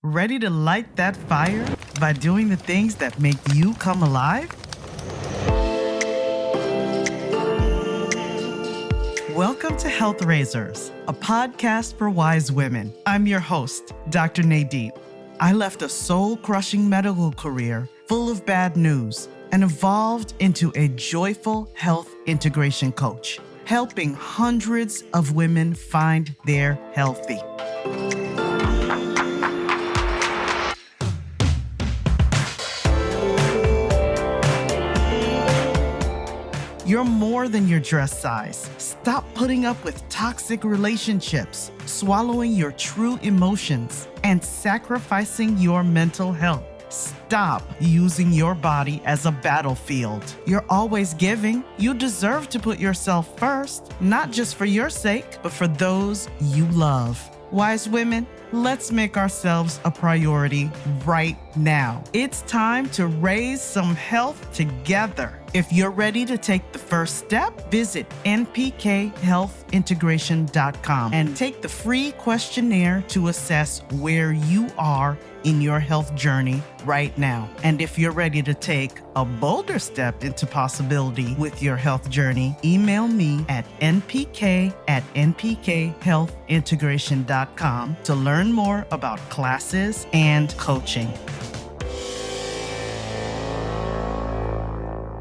Ready to light that fire by doing the things that make you come alive? Welcome to Health Raisers, a podcast for wise women. I'm your host, Dr. Nadine. I left a soul-crushing medical career full of bad news and evolved into a joyful health integration coach, helping hundreds of women find their healthy. You're more than your dress size. Stop putting up with toxic relationships, swallowing your true emotions, and sacrificing your mental health. Stop using your body as a battlefield. You're always giving. You deserve to put yourself first, not just for your sake, but for those you love. Wise women, let's make ourselves a priority right now. It's time to raise some health together. If you're ready to take the first step, visit npkhealthintegration.com and take the free questionnaire to assess where you are in your health journey right now. And if you're ready to take a bolder step into possibility with your health journey, email me at npk@npkhealthintegration.com to learn more about classes and coaching.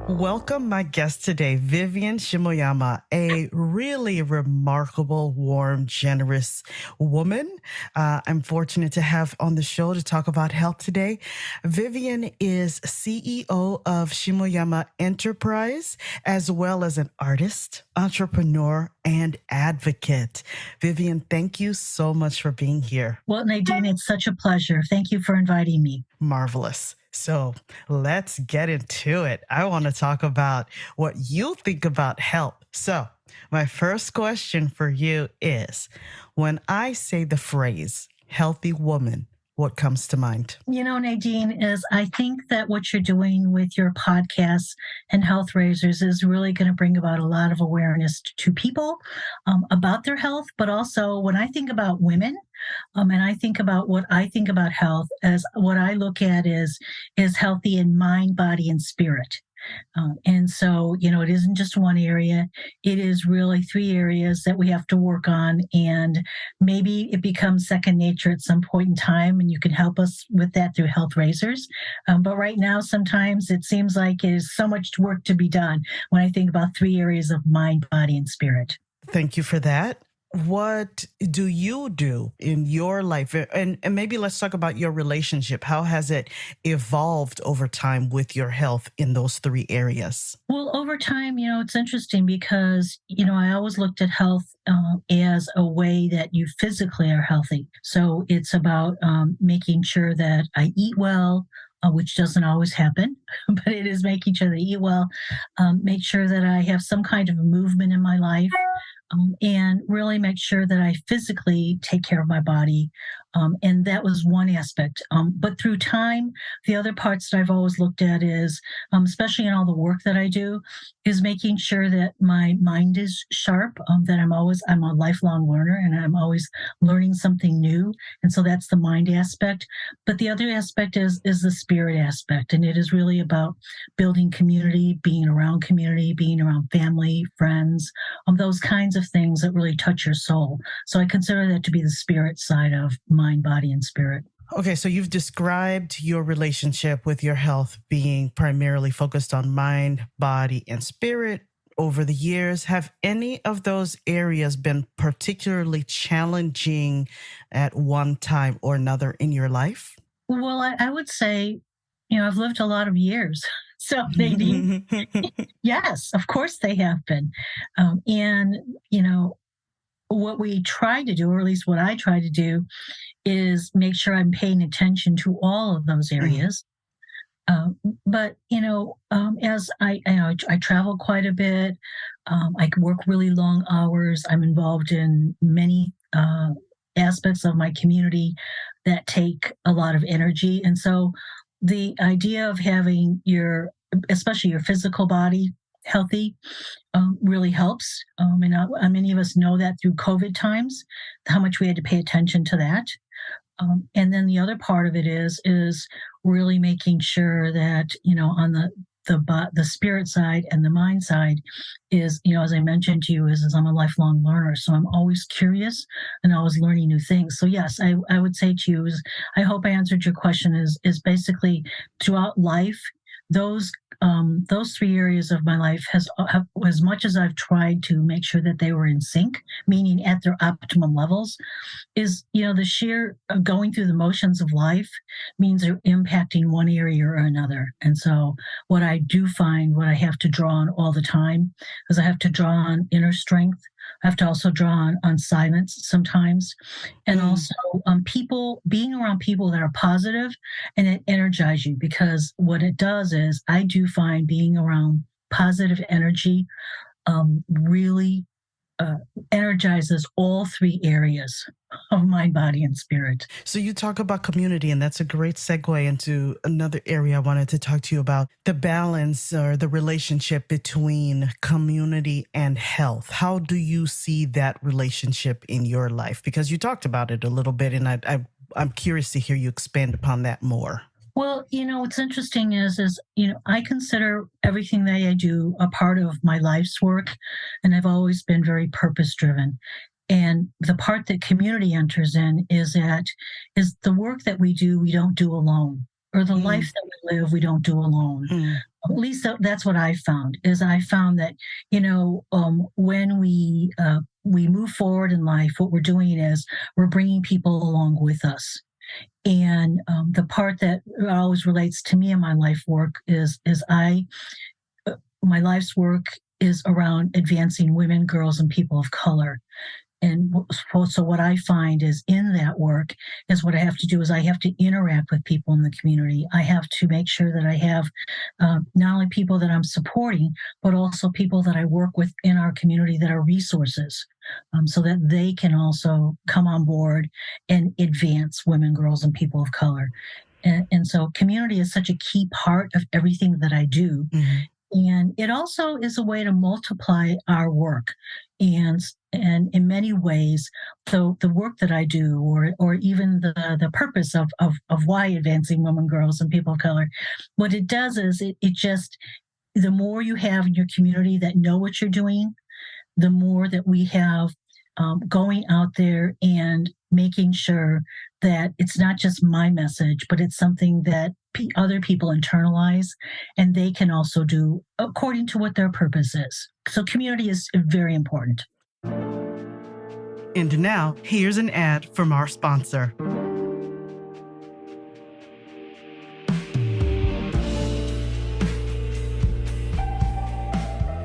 Welcome my guest today, Vivian Shimoyama, a really remarkable, warm, generous woman. I'm fortunate to have on the show to talk about health today. Vivian is CEO of Shimoyama Enterprise, as well as an artist, entrepreneur, and advocate. Vivian, thank you so much for being here. Well, Nadine, it's such a pleasure. Thank you for inviting me. Marvelous. So let's get into it. I want to talk about what you think about health. So my first question for you is, when I say the phrase healthy woman, what comes to mind? You know, Nadine, I think that what you're doing with your podcasts and Health Raisers is really going to bring about a lot of awareness to people about their health. But also when I think about women, and I think about what I think about health, as what I look at is healthy in mind, body, and spirit. And so, you know, it isn't just one area. It is really three areas that we have to work on. And maybe it becomes second nature at some point in time, and you can help us with that through Health Raisers. But right now, sometimes it seems like there's so much work to be done when I think about three areas of mind, body, and spirit. Thank you for that. What do you do in your life? And maybe let's talk about your relationship. How has it evolved over time with your health in those three areas? Well, over time, you know, it's interesting because, you know, I always looked at health as a way that you physically are healthy. So it's about making sure that I eat well, which doesn't always happen, but it is making sure that I eat well, make sure that I have some kind of movement in my life. And really make sure that I physically take care of my body. And that was one aspect. But through time, the other parts that I've always looked at is, especially in all the work that I do, is making sure that my mind is sharp, that I'm a lifelong learner and I'm always learning something new. And so that's the mind aspect. But the other aspect is the spirit aspect. And it is really about building community, being around family, friends, those kinds of things that really touch your soul. So I consider that to be the spirit side of mind, body, and spirit. Okay, so you've described your relationship with your health being primarily focused on mind, body, and spirit over the years. Have any of those areas been particularly challenging at one time or another in your life? Well, I would say, you know, I've lived a lot of years. So maybe, yes, of course they have been. And, you know, what we try to do, or at least what I try to do, is make sure I'm paying attention to all of those areas. But, you know, as I travel quite a bit, I work really long hours. I'm involved in many aspects of my community that take a lot of energy. And so the idea of having especially your physical body healthy really helps. And many of us know that through COVID times, how much we had to pay attention to that. And then the other part of it is really making sure that, on the spirit side and the mind side is, as I mentioned to you, is I'm a lifelong learner, so I'm always curious and always learning new things. So yes, I would say to you is, I hope I answered your question. Is basically throughout life, those those three areas of my life have, as much as I've tried to make sure that they were in sync, meaning at their optimum levels, is, the sheer going through the motions of life means they're impacting one area or another. And so what I do find, what I have to draw on all the time, is I have to draw on inner strength. I have to also draw on silence sometimes, and also people, being around people that are positive and it energize you, because what it does is I do find being around positive energy really energizes all three areas of mind, body, and spirit. So you talk about community, and that's a great segue into another area I wanted to talk to you about, the balance or the relationship between community and health. How do you see that relationship in your life? Because you talked about it a little bit, and I'm curious to hear you expand upon that more. Well, what's interesting is I consider everything that I do a part of my life's work, and I've always been very purpose driven. And the part that community enters in is the work that we do, we don't do alone, or the life that we live, we don't do alone. Mm. At least that's what I found. Is I found that when we move forward in life, what we're doing is we're bringing people along with us. And the part that always relates to me in my life work is my life's work is around advancing women, girls, and people of color. And so what I find is in that work is what I have to do is I have to interact with people in the community. I have to make sure that I have not only people that I'm supporting, but also people that I work with in our community that are resources, so that they can also come on board and advance women, girls, and people of color. And so community is such a key part of everything that I do. Mhm. And it also is a way to multiply our work. And in many ways, so the work that I do, or even the purpose of why advancing women, girls, and people of color, what it does is it just, the more you have in your community that know what you're doing, the more that we have going out there and making sure that it's not just my message, but it's something that other people internalize and they can also do according to what their purpose is. So community is very important. And now, here's an ad from our sponsor.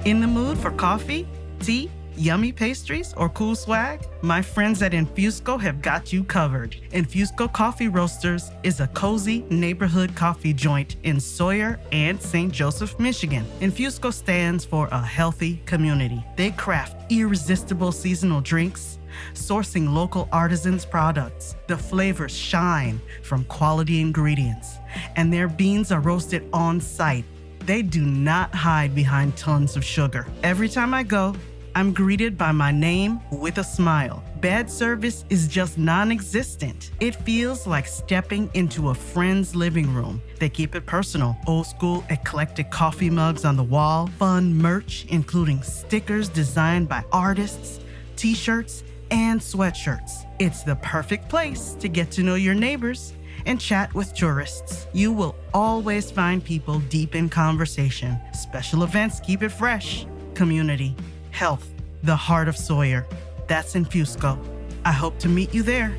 In the mood for coffee, tea, yummy pastries, or cool swag? My friends at Infusco have got you covered. Infusco Coffee Roasters is a cozy neighborhood coffee joint in Sawyer and St. Joseph, Michigan. Infusco stands for a healthy community. They craft irresistible seasonal drinks, sourcing local artisans' products. The flavors shine from quality ingredients, and their beans are roasted on site. They do not hide behind tons of sugar. Every time I go, I'm greeted by my name with a smile. Bad service is just non-existent. It feels like stepping into a friend's living room. They keep it personal. Old school, eclectic coffee mugs on the wall, fun merch, including stickers designed by artists, t-shirts, and sweatshirts. It's the perfect place to get to know your neighbors and chat with tourists. You will always find people deep in conversation. Special events keep it fresh. Community, health, the heart of Sawyer. That's Infusco. I hope to meet you there.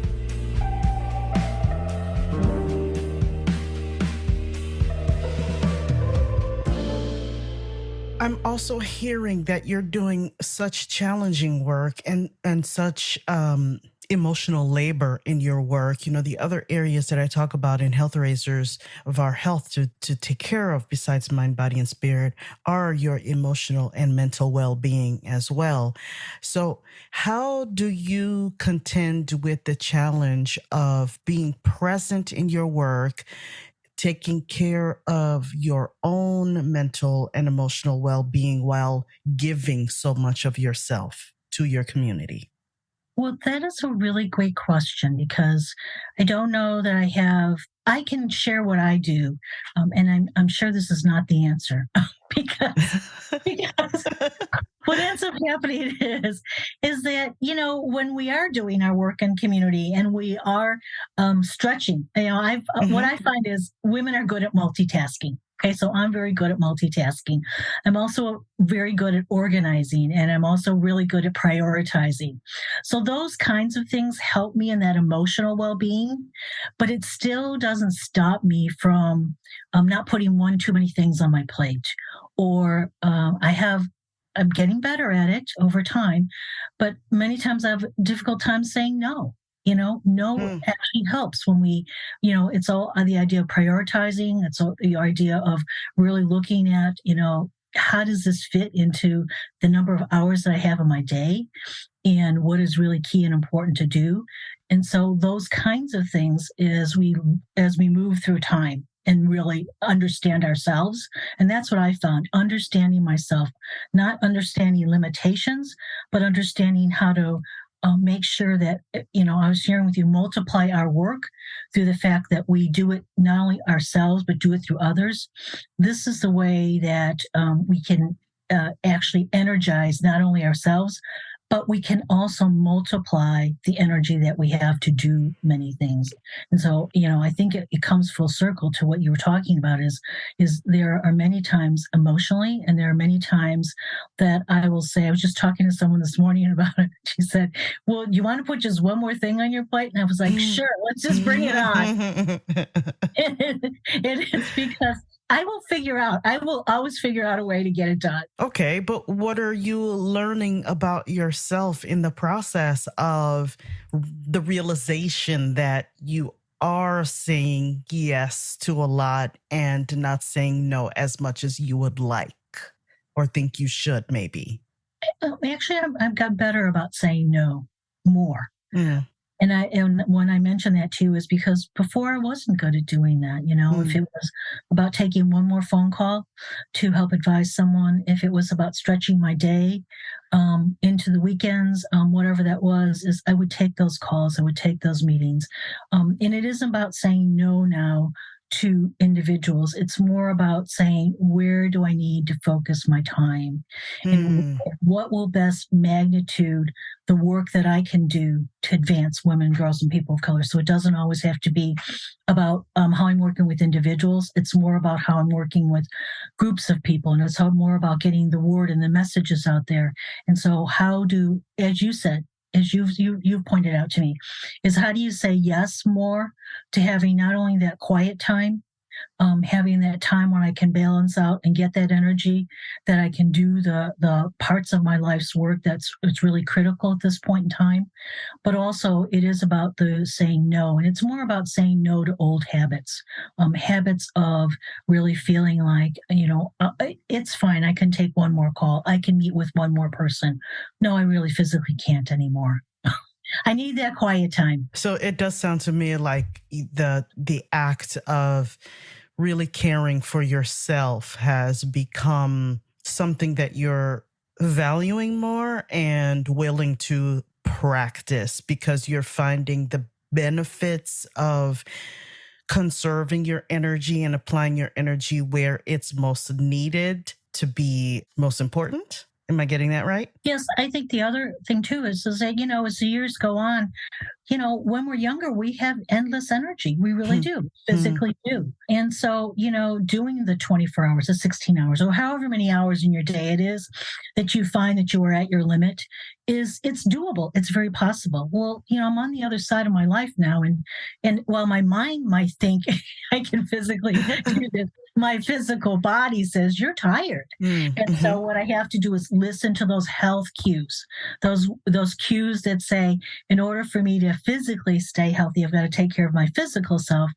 I'm also hearing that you're doing such challenging work and such emotional labor in your work. You know, the other areas that I talk about in Health Raisers of our health to take care of besides mind, body, and spirit are your emotional and mental well-being as well. So how do you contend with the challenge of being present in your work, taking care of your own mental and emotional well-being while giving so much of yourself to your community? Well, that is a really great question because I don't know that I can share what I do. And I'm sure this is not the answer because, because what ends up happening is that, when we are doing our work in community and we are stretching, what Hmm. I find is women are good at multitasking. Okay, so I'm very good at multitasking. I'm also very good at organizing, and I'm also really good at prioritizing. So those kinds of things help me in that emotional well-being, but it still doesn't stop me from not putting one too many things on my plate. Or I'm getting better at it over time, but many times I have a difficult time saying no. No Mm. actually helps when it's all the idea of prioritizing. It's all the idea of really looking at, how does this fit into the number of hours that I have in my day and what is really key and important to do. And so those kinds of things as we move through time and really understand ourselves. And that's what I found, understanding myself, not understanding limitations, but understanding how to make sure that, I was sharing with you, multiply our work through the fact that we do it not only ourselves, but do it through others. This is the way that we can actually energize not only ourselves, but we can also multiply the energy that we have to do many things. And so, I think it comes full circle to what you were talking about is there are many times emotionally, and there are many times that I will say, I was just talking to someone this morning about it. She said, well, you want to put just one more thing on your plate? And I was like, sure, let's just bring it on. And it's because I will always figure out a way to get it done. Okay, but what are you learning about yourself in the process of the realization that you are saying yes to a lot and not saying no as much as you would like or think you should, maybe? Actually, I've got better about saying no more. Mm, And when I mention that too is because before I wasn't good at doing that. If mm, it was about taking one more phone call to help advise someone, if it was about stretching my day into the weekends, whatever that was, is I would take those calls, I would take those meetings. And it isn't about saying no now to individuals. It's more about saying, where do I need to focus my time? And mm. what will best magnitude the work that I can do to advance women, girls, and people of color. So it doesn't always have to be about how I'm working with individuals. It's more about how I'm working with groups of people, and it's more about getting the word and the messages out there. And so, as you said, as you've pointed out to me, is how do you say yes more to having not only that quiet time, having that time when I can balance out and get that energy, that I can do the parts of my life's work it's really critical at this point in time. But also, it is about the saying no, and it's more about saying no to old habits, habits of really feeling like, it's fine. I can take one more call. I can meet with one more person. No, I really physically can't anymore. I need that quiet time. So it does sound to me like the act of really caring for yourself has become something that you're valuing more and willing to practice because you're finding the benefits of conserving your energy and applying your energy where it's most needed to be most important. Am I getting that right? Yes, I think the other thing too is that, as the years go on, when we're younger, we have endless energy. We really Hmm. do, Hmm. physically do. And so, doing the 24 hours, the 16 hours, or however many hours in your day it is that you find that you are at your limit, it's doable. It's very possible. Well, I'm on the other side of my life now. And while my mind might think I can physically do this, my physical body says you're tired. Mm, And mhm. so what I have to do is listen to those health cues, those cues that say, in order for me to physically stay healthy, I've got to take care of my physical self,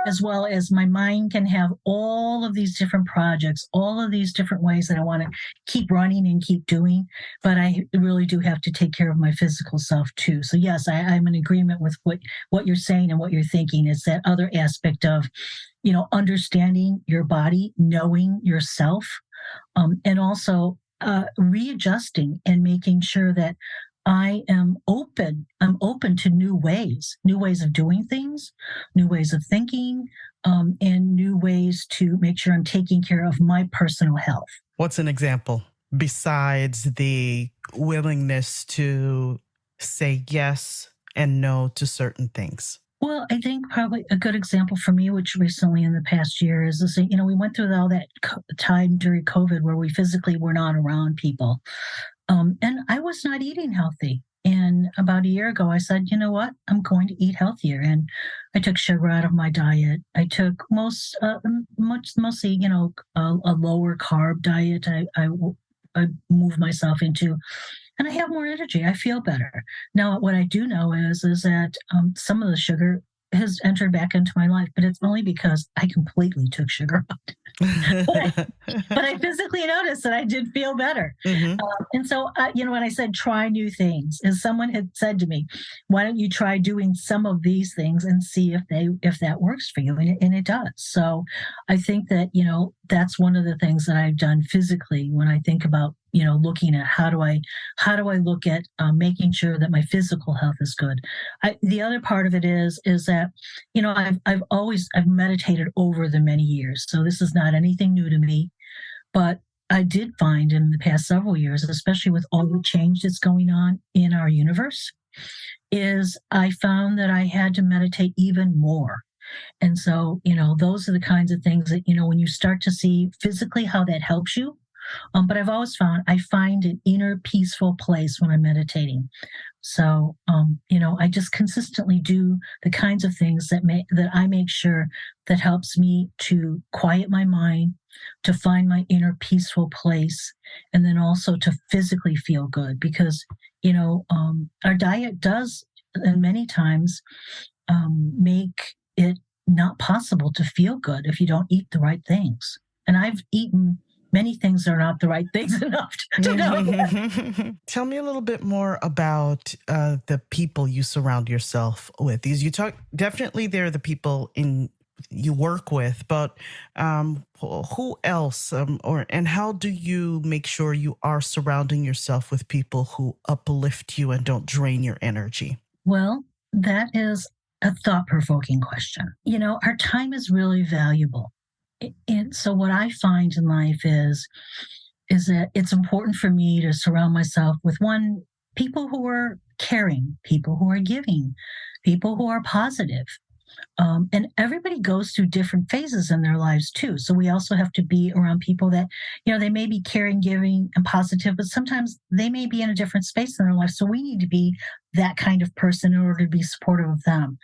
as well as my mind can have all of these different projects, all of these different ways that I want to keep running and keep doing. But I really do have to take care of my physical self too. So yes, I'm in agreement with what you're saying and what you're thinking. Is that other aspect of, understanding your body, knowing yourself, and also readjusting and making sure that I am open. I'm open to new ways of doing things, new ways of thinking, and new ways to make sure I'm taking care of my personal health. What's an example besides the willingness to say yes and no to certain things? Well, I think probably a good example for me, which recently in the past year is that, we went through all that time during COVID where we physically were not around people. And I was not eating healthy. And about a year ago, I said, you know what? I'm going to eat healthier. And I took sugar out of my diet. I took mostly, a lower carb diet. I moved myself into, and I have more energy. I feel better. Now, what I do know is that some of the sugar has entered back into my life, but it's only because I completely took sugar out. but, I, but I physically noticed that I did feel better. Hmm. And so, when I said try new things, as someone had said to me, why don't you try doing some of these things and see if that works for you? And it does. So I think that, that's one of the things that I've done physically when I think about, looking at how do I look at making sure that my physical health is good. The other part of it is that, I've meditated over the many years. So this is not anything new to me, but I did find in the past several years, especially with all the change that's going on in our universe, is I found that I had to meditate even more. And so, those are the kinds of things that, when you start to see physically how that helps you. But I've always found I find an inner peaceful place when I'm meditating. So, I just consistently do the kinds of things that I make sure that helps me to quiet my mind, to find my inner peaceful place, and then also to physically feel good because, our diet does, and many times, make it not possible to feel good if you don't eat the right things. And I've eaten many things that are not the right things enough to know that. Tell me a little bit more about the people you surround yourself with. These you talk definitely they're the people in you work with, but who else? And how do you make sure you are surrounding yourself with people who uplift you and don't drain your energy? Well, that is a thought provoking question. Our time is really valuable. And so what I find in life is that it's important for me to surround myself with people who are caring, people who are giving, people who are positive. And everybody goes through different phases in their lives too. So we also have to be around people that, they may be caring, giving, and positive, but sometimes they may be in a different space in their life. So we need to be that kind of person in order to be supportive of them.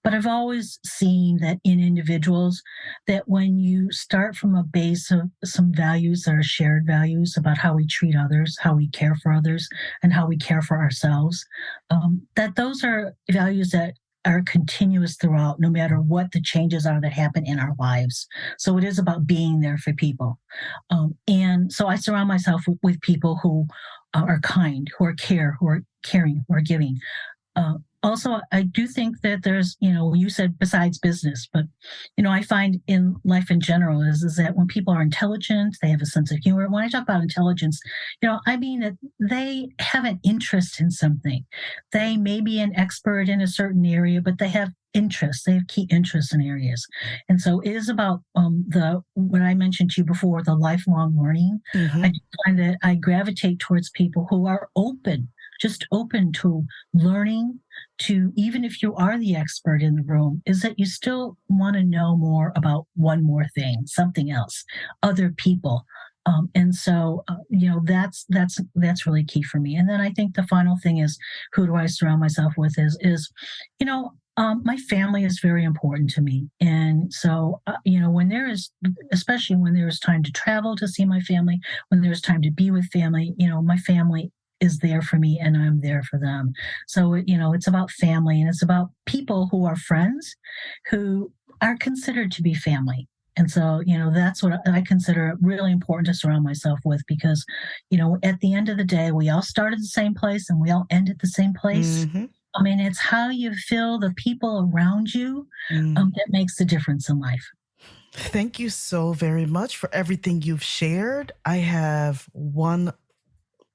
But I've always seen that in individuals, that when you start from a base of some values that are shared values about how we treat others, how we care for others, and how we care for ourselves, that those are values that are continuous throughout, no matter what the changes are that happen in our lives. So it is about being there for people. And so I surround myself with people who are kind, who are caring, who are giving. Also, I do think that there's, you said besides business, but, I find in life in general is that when people are intelligent, they have a sense of humor. When I talk about intelligence, I mean that they have an interest in something. They may be an expert in a certain area, but they have interests. They have key interests in areas. And so it is about what I mentioned to you before, the lifelong learning. I Hmm. do find that I gravitate towards people who are just open to learning, to even if you are the expert in the room, is that you still want to know more about one more thing, something else, other people. And so, that's really key for me. And then I think the final thing is, who do I surround myself with? My family is very important to me, and so especially when there is time to travel to see my family, when there's time to be with family, my family is there for me and I'm there for them. So, it's about family and it's about people who are friends who are considered to be family. And so, that's what I consider really important to surround myself with because, at the end of the day, we all start at the same place and we all end at the same place. Hmm. I mean, it's how you feel the people around you that makes the difference in life. Thank you so very much for everything you've shared. I have one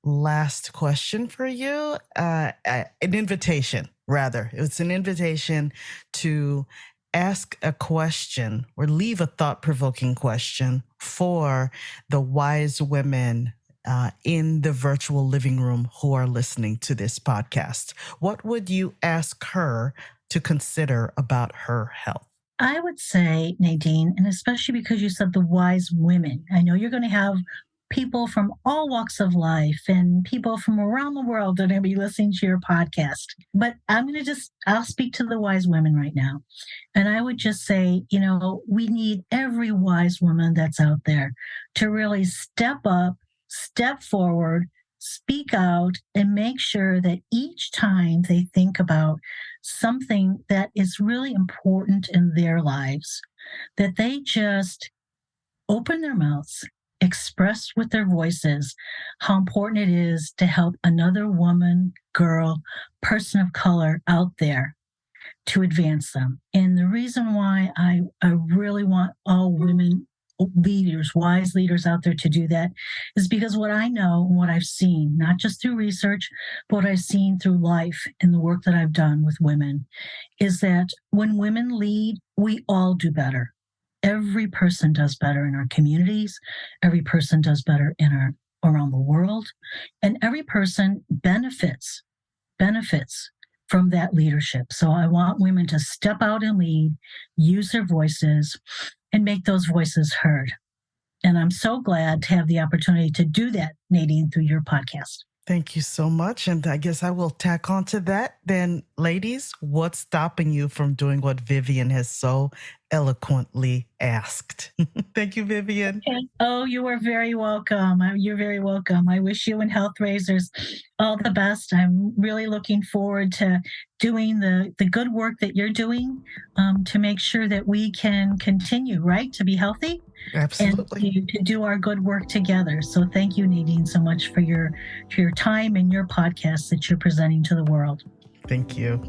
last question for you. An invitation, rather. It's an invitation to ask a question or leave a thought-provoking question for the wise women in the virtual living room who are listening to this podcast. What would you ask her to consider about her health? I would say, Nadine, and especially because you said the wise women, I know you're going to have people from all walks of life and people from around the world that are going to be listening to your podcast. But I'll speak to the wise women right now. And I would just say, we need every wise woman that's out there to really step up, step forward, speak out, and make sure that each time they think about something that is really important in their lives, that they just open their mouths, express with their voices how important it is to help another woman, girl, person of color out there to advance them. And the reason why I really want all women leaders, wise leaders out there to do that is because what I know and what I've seen, not just through research, but what I've seen through life and the work that I've done with women, is that when women lead, we all do better. Every person does better in our communities. Every person does better around the world. And every person benefits from that leadership. So I want women to step out and lead, use their voices, and make those voices heard. And I'm so glad to have the opportunity to do that, Nadine, through your podcast. Thank you so much. And I guess I will tack on to that. Then, ladies, what's stopping you from doing what Vivian has so eloquently asked? Thank you, Vivian. Okay. Oh, you are very welcome. You're very welcome. I wish you and Health Raisers all the best. I'm really looking forward to doing the good work that you're doing to make sure that we can continue, right, to be healthy. Absolutely. And to do our good work together. So thank you, Nadine, so much for your time and your podcast that you're presenting to the world. Thank you.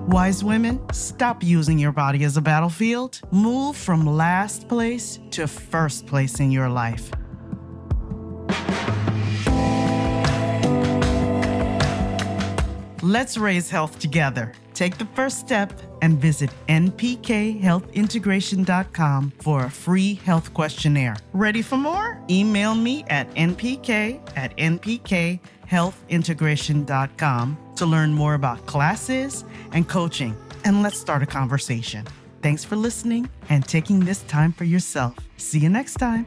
Wise women, stop using your body as a battlefield. Move from last place to first place in your life. Let's raise health together. Take the first step and visit npkhealthintegration.com for a free health questionnaire. Ready for more? Email me at npk@npkhealthintegration.com to learn more about classes and coaching. And let's start a conversation. Thanks for listening and taking this time for yourself. See you next time.